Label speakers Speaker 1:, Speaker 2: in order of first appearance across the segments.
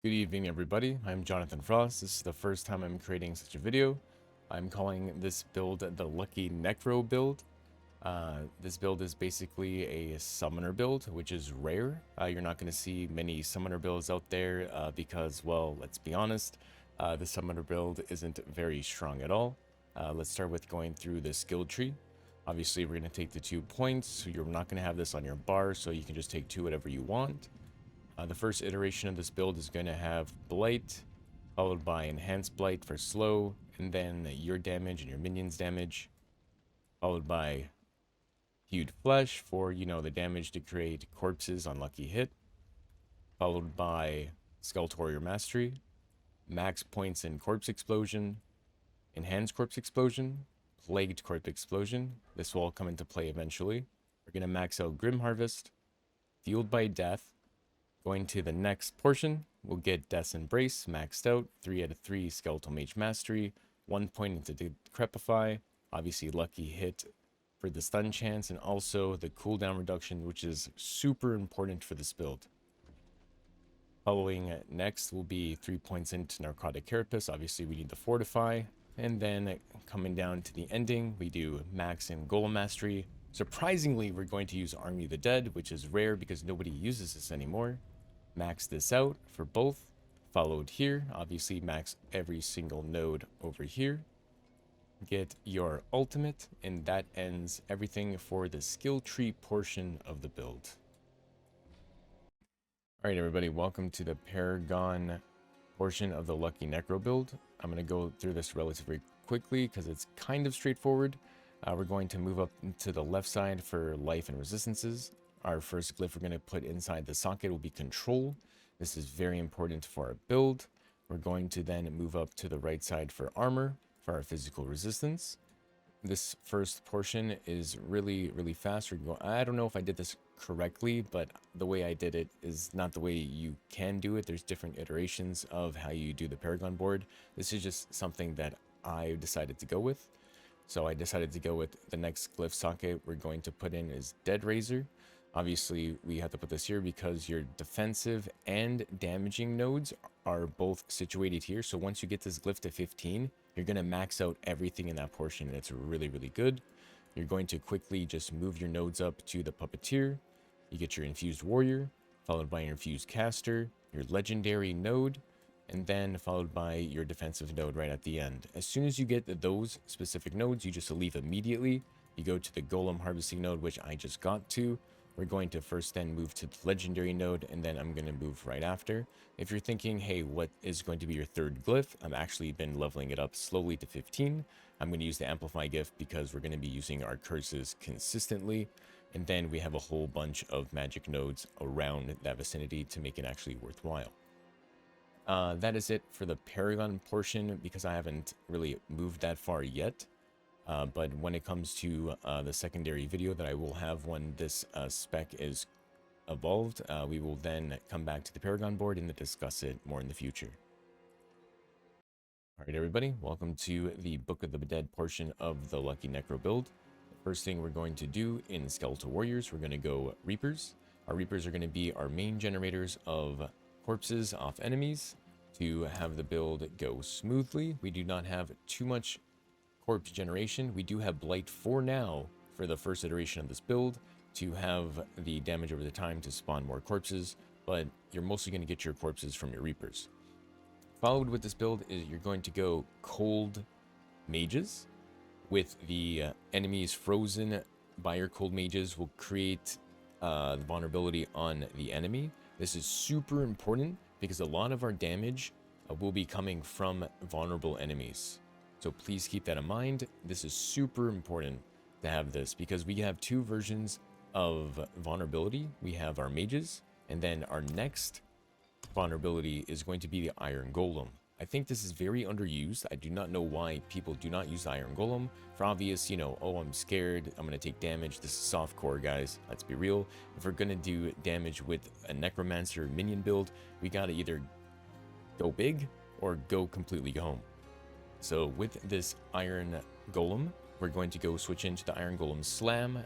Speaker 1: Good evening, everybody. I'm Jonathan Frost. This is the first time I'm creating such a video. I'm calling this build the Lucky Necro build. This build is basically a summoner build, which is rare. You're not going to see many summoner builds out there because, well, let's be honest, the summoner build isn't very strong at all. Let's start with going through the skill tree. Obviously, we're going to take the 2 points. So you're not going to have this on your bar, so you can just take 2 whatever you want. The first iteration of this build is going to have Blight, followed by Enhanced Blight for slow, and then your damage and your minions' damage, followed by Hued Flesh for, the damage to create corpses on lucky hit, followed by Skeletal Warrior Mastery, Max Points in Corpse Explosion, Enhanced Corpse Explosion, Plagued Corpse Explosion. This will all come into play eventually. We're going to max out Grim Harvest, Fueled by Death. Going to the next portion, we'll get Death's Embrace maxed out, 3 out of 3 Skeletal Mage Mastery, 1 point into Decrepify, obviously lucky hit for the stun chance, and also the cooldown reduction, which is super important for this build. Following next will be 3 points into Narcotic Carapace, obviously we need the Fortify, and then coming down to the ending, we do Max and Golem Mastery. Surprisingly, we're going to use Army of the Dead, which is rare because nobody uses this anymore. Max this out for both, followed here, obviously max every single node over here. Get your ultimate, and that ends everything for the skill tree portion of the build. Alright everybody, welcome to the Paragon portion of the Lucky Necro build. I'm going to go through this relatively quickly because it's kind of straightforward. We're going to move up to the left side for life and resistances. Our first glyph we're going to put inside the socket will be control. This is very important for our build. We're going to then move up to the right side for armor, for our physical resistance. This first portion is really fast. I don't know if I did this correctly, but the way I did it is not the way you can do it. There's different iterations of how you do the Paragon board. This is just something that I decided to go with. So I decided to go with the next glyph socket we're going to put in is Dead Razor. Obviously, we have to put this here because your defensive and damaging nodes are both situated here. So once you get this glyph to 15, you're going to max out everything in that portion, and it's really good. You're going to quickly just move your nodes up to the Puppeteer. You get your Infused Warrior, followed by your Infused Caster, your Legendary node, and then followed by your defensive node right at the end. As soon as you get those specific nodes, you just leave immediately. You go to the Golem Harvesting node, which I just got to. We're going to first then move to the Legendary node, and then I'm going to move right after. If you're thinking, hey, what is going to be your third glyph? I've actually been leveling it up slowly to 15. I'm going to use the Amplify gift because we're going to be using our curses consistently. And then we have a whole bunch of magic nodes around that vicinity to make it actually worthwhile. That is it for the Paragon portion because I haven't really moved that far yet. But when it comes to the secondary video that I will have when this spec is evolved, we will then come back to the Paragon board and discuss it more in the future. Alright everybody, welcome to the Book of the Dead portion of the Lucky Necro build. The first thing we're going to do in Skeletal Warriors, we're going to go Reapers. Our Reapers are going to be our main generators of corpses off enemies to have the build go smoothly. We do not have too much corpse generation. We do have Blight for now for the first iteration of this build to have the damage over the time to spawn more corpses, but you're mostly going to get your corpses from your Reapers. Followed with this build is you're going to go Cold Mages. With the enemies frozen by your Cold Mages will create the vulnerability on the enemy. This is super important because a lot of our damage will be coming from vulnerable enemies. So please keep that in mind. This is super important to have this because we have 2 versions of vulnerability. We have our mages, and then our next vulnerability is going to be the Iron Golem. I think this is very underused. I do not know why people do not use the Iron Golem. For obvious, oh, I'm scared, I'm going to take damage. This is softcore, guys. Let's be real. If we're going to do damage with a Necromancer Minion build, we got to either go big or go completely home. So with this Iron Golem, we're going to go switch into the Iron Golem Slam,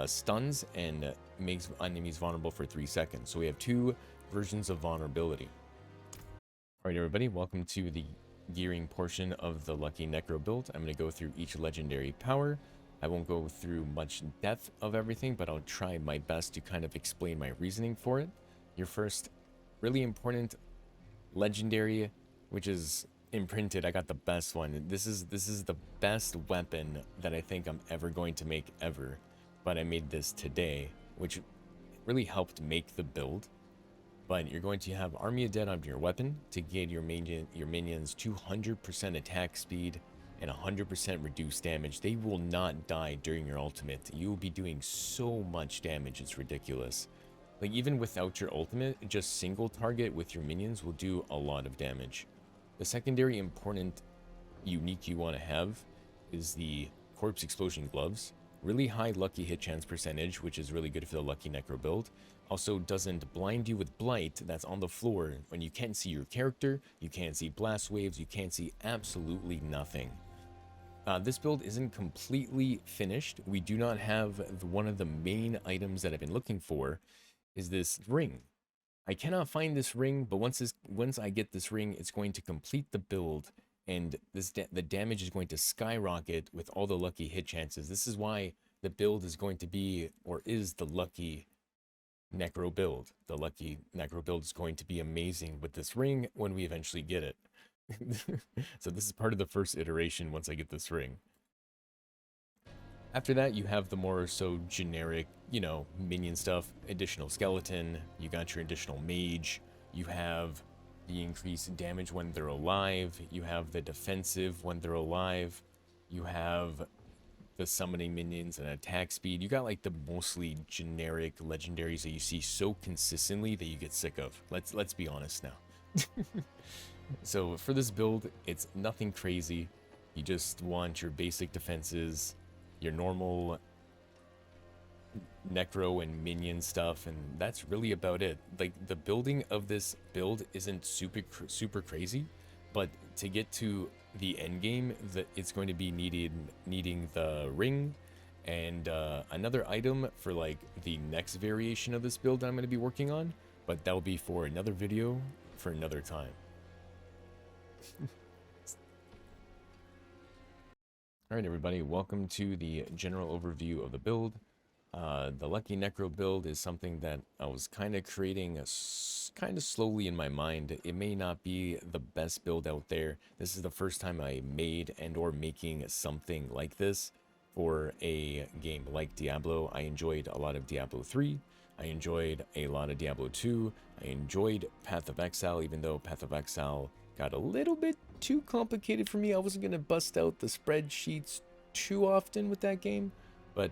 Speaker 1: stuns, and makes enemies vulnerable for 3 seconds. So we have 2 versions of vulnerability. Alright everybody, welcome to the gearing portion of the Lucky Necro build. I'm going to go through each legendary power. I won't go through much depth of everything, but I'll try my best to kind of explain my reasoning for it. Your first really important legendary, which is imprinted, I got the best one. This is the best weapon that I think I'm ever going to make ever, but I made this today, which really helped make the build. But you're going to have Army of Dead on your weapon to give your minions 200% attack speed and 100% reduced damage. They will not die during your ultimate. You will be doing so much damage, it's ridiculous. Like, even without your ultimate, just single target with your minions will do a lot of damage. The secondary important unique you want to have is the Corpse Explosion Gloves. Really high lucky hit chance percentage, which is really good for the Lucky Necro build. Also doesn't blind you with Blight that's on the floor when you can't see your character, you can't see blast waves, you can't see absolutely nothing. This build isn't completely finished. We do not have one of the main items that I've been looking for is this ring. I cannot find this ring, but once I get this ring, it's going to complete the build, and the damage is going to skyrocket with all the lucky hit chances. This is why the build is going to be, or is the Lucky Necro build. The Lucky Necro build is going to be amazing with this ring when we eventually get it. So this is part of the first iteration once I get this ring. After that, you have the more so generic, you know, minion stuff. Additional skeleton, you got your additional mage, you have the increased damage when they're alive, you have the defensive when they're alive, you have the summoning minions and attack speed. You got like the mostly generic legendaries that you see so consistently that you get sick of. Let's be honest now. So for this build, it's nothing crazy. You just want your basic defenses, your normal necro and minion stuff, and that's really about it. Like, the building of this build isn't super crazy, but to get to the end game, it's going to be needing the ring and another item for like the next variation of this build that I'm going to be working on, but that'll be for another video for another time. Alright everybody, welcome to the general overview of the build. The Lucky Necro build is something that I was kind of creating kind of slowly in my mind. It may not be the best build out there. This is the first time I made and or making something like this for a game like Diablo. I enjoyed a lot of Diablo 3. I enjoyed a lot of Diablo 2. I enjoyed Path of Exile, even though Path of Exile got a little bit too complicated for me. I wasn't going to bust out the spreadsheets too often with that game, but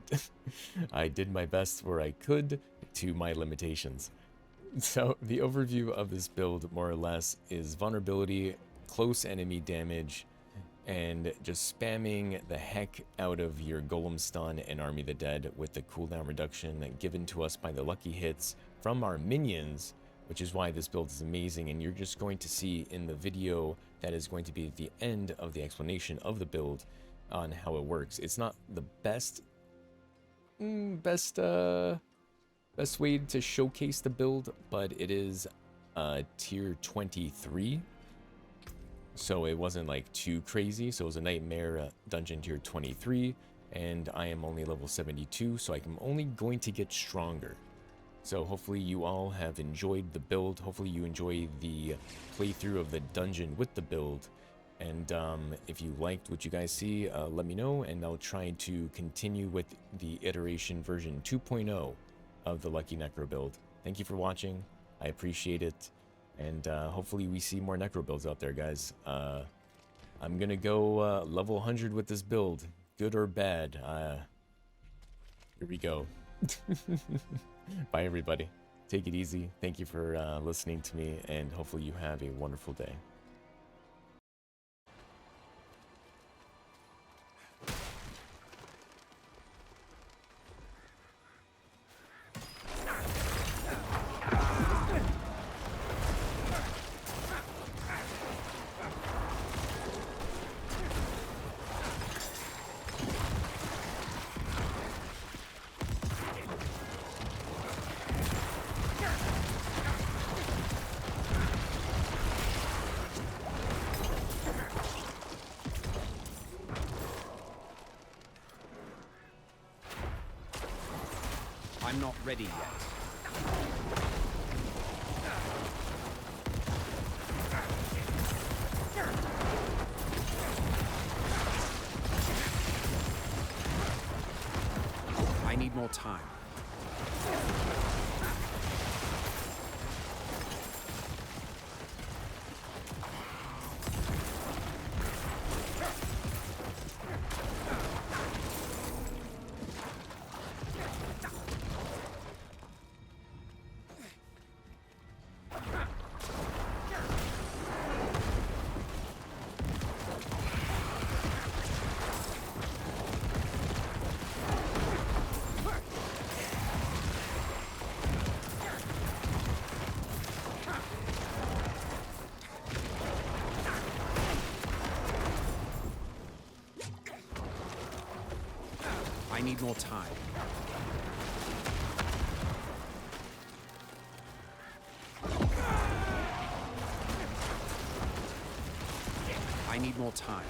Speaker 1: I did my best where I could to my limitations. So the overview of this build, more or less, is vulnerability, close enemy damage, and just spamming the heck out of your golem stun and Army of the Dead with the cooldown reduction given to us by the lucky hits from our minions, which is why this build is amazing. And you're just going to see in the video that is going to be at the end of the explanation of the build on how it works. It's not the best way to showcase the build, but it is tier 23, so it wasn't like too crazy. So it was a nightmare dungeon tier 23, and I am only level 72, so I'm only going to get stronger. So hopefully you all have enjoyed the build. Hopefully you enjoy the playthrough of the dungeon with the build. And if you liked what you guys see, let me know, and I'll try to continue with the iteration version 2.0 of the Lucky Necro build. Thank you for watching. I appreciate it. And hopefully we see more Necro builds out there, guys. I'm going to go level 100 with this build. Good or bad. Here we go. Bye, everybody. Take it easy. Thank you for listening to me, and hopefully you have a wonderful day.
Speaker 2: not ready yet. I need more time. I need more time. I need more time.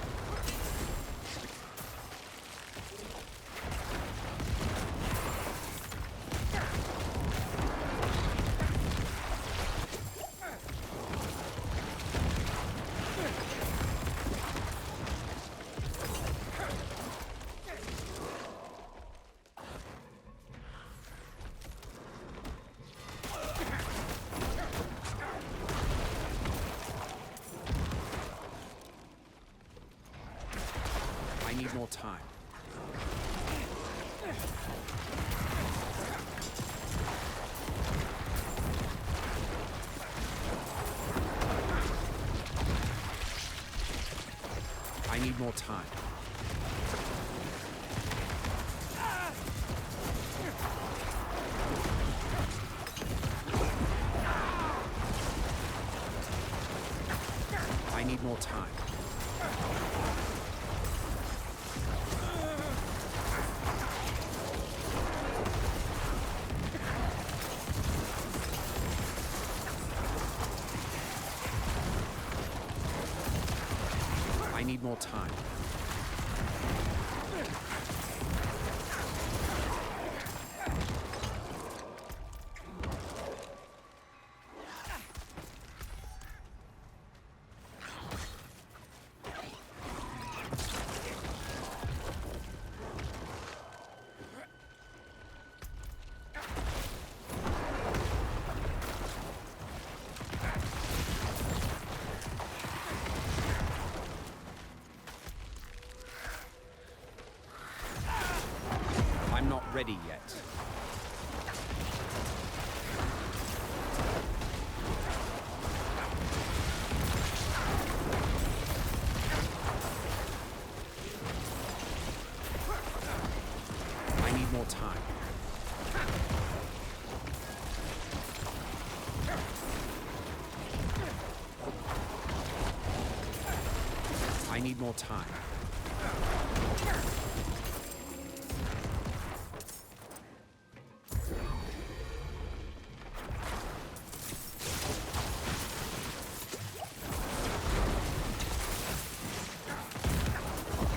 Speaker 2: I need more time. I need more time. I need more time. I need more time. I'm not ready yet. I need more time. I need more time.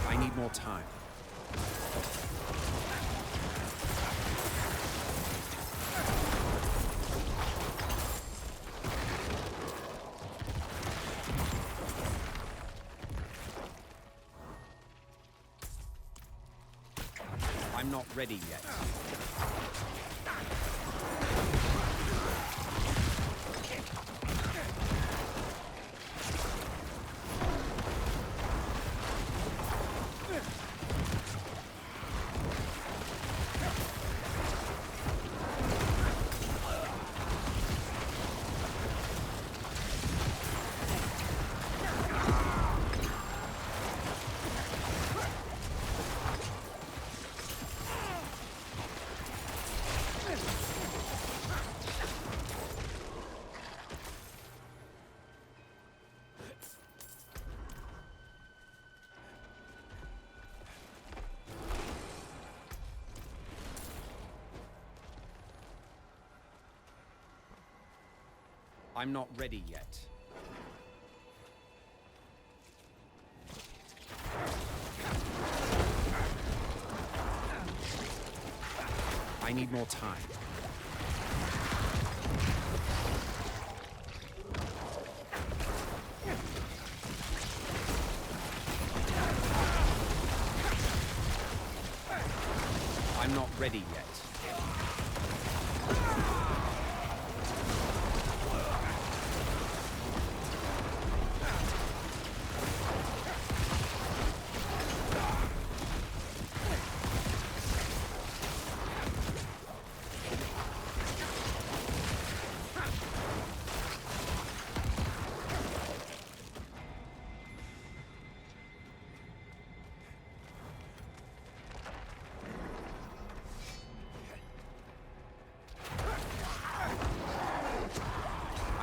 Speaker 2: I need more time. I'm not ready yet. I'm not ready yet. I need more time. I'm not ready yet.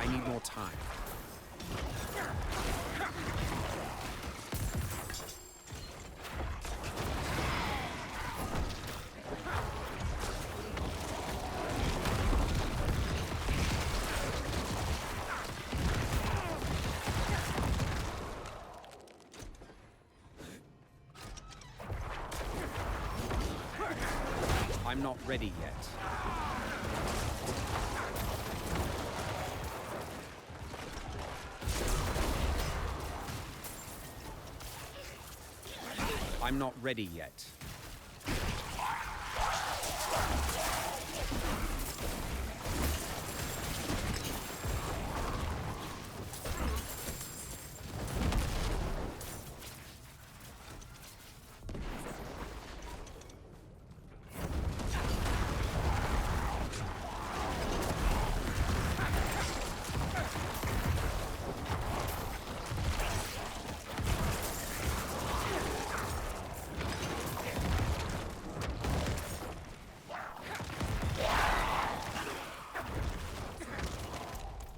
Speaker 2: I need more time. I'm not ready yet. I'm not ready yet.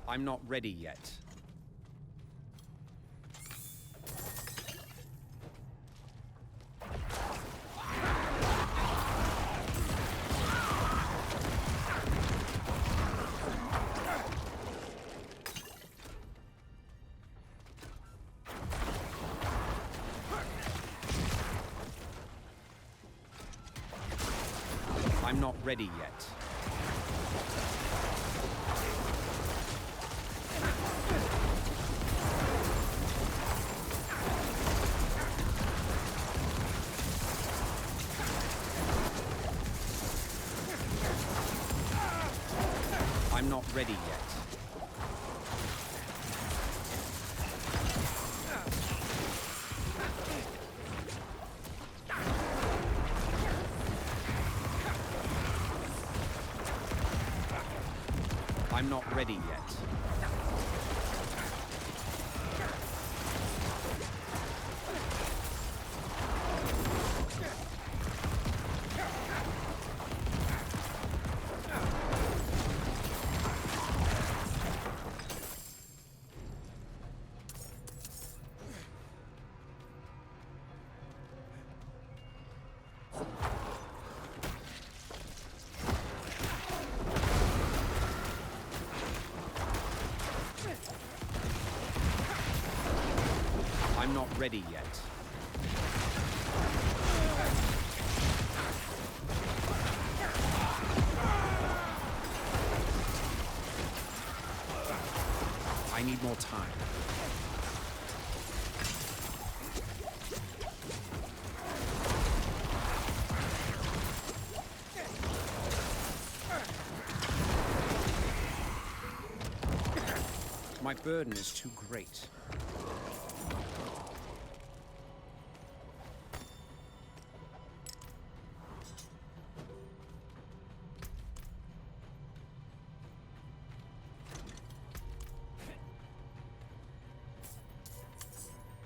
Speaker 2: I'm not ready yet. I'm not ready yet. I'm not ready yet. I'm not ready yet. I'm not ready yet. I need more time. My burden is too great.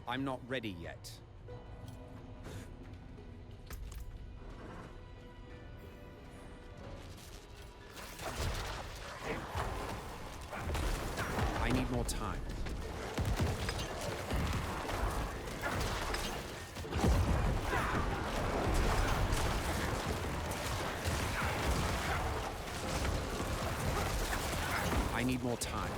Speaker 2: I'm not ready yet. I need more time. I need more time.